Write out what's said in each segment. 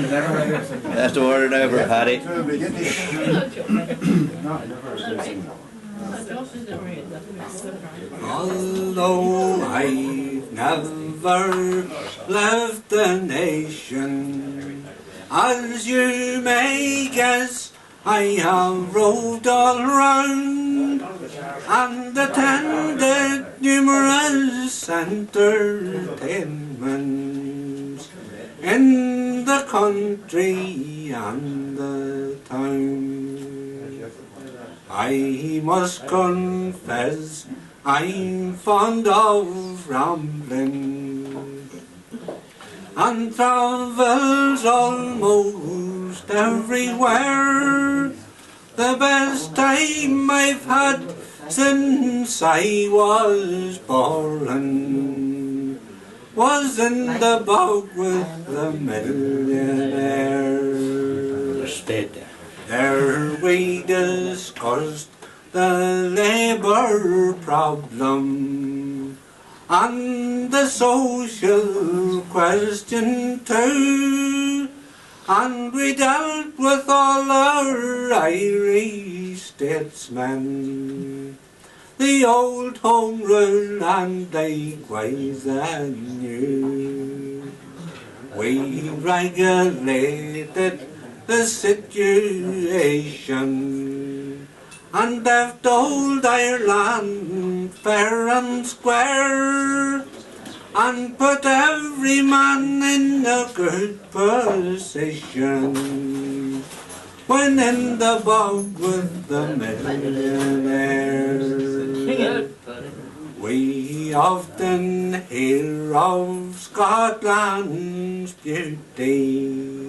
That's the word over, Paddy. Although I've never left the nation, as you may guess, I have roved all round and attended numerous entertainments in the country and the town. I must confess I'm fond of rambling and travels almost everywhere. The best time I've had since I was born was in the bog with the millionaire. There we discussed the labour problem and the social question too, and we dealt with all our Irish statesmen, the old home rule and likewise the new. We regulated the situation and left old Ireland fair and square, and put every man in a good position when in the bog with the millionaire. We often hear of Scotland's beauty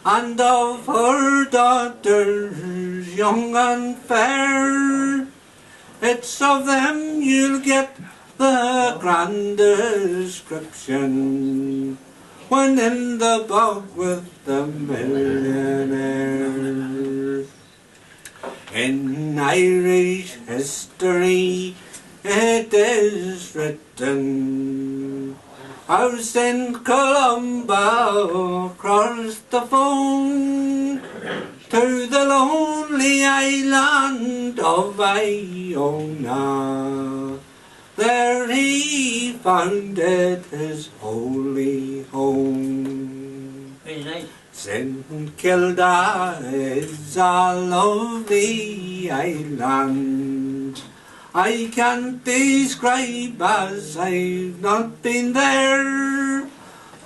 and of her daughters young and fair. It's of them you'll get the grand description when in the bog with the millionaire. In Irish history it is written how St. Columba crossed the foam to the lonely island of Iona. There he founded his holy home. St. Kilda is a lovely island I can't describe as I've not been there,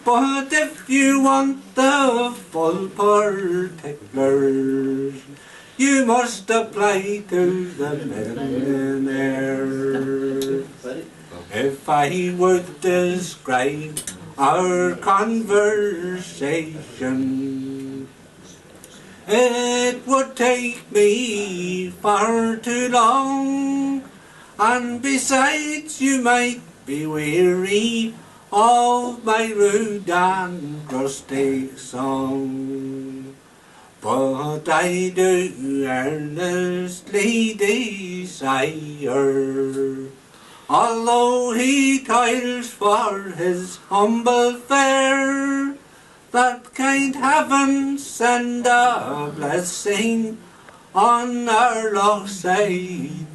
but if you want the full particulars, you must apply to the millionaire. If I would describe our conversation, it would take me far too long, and besides you might be weary of my rude and rustic song. But I do earnestly desire, although he toils for his humble fare, that kind heaven send a blessing on our lost millionaire.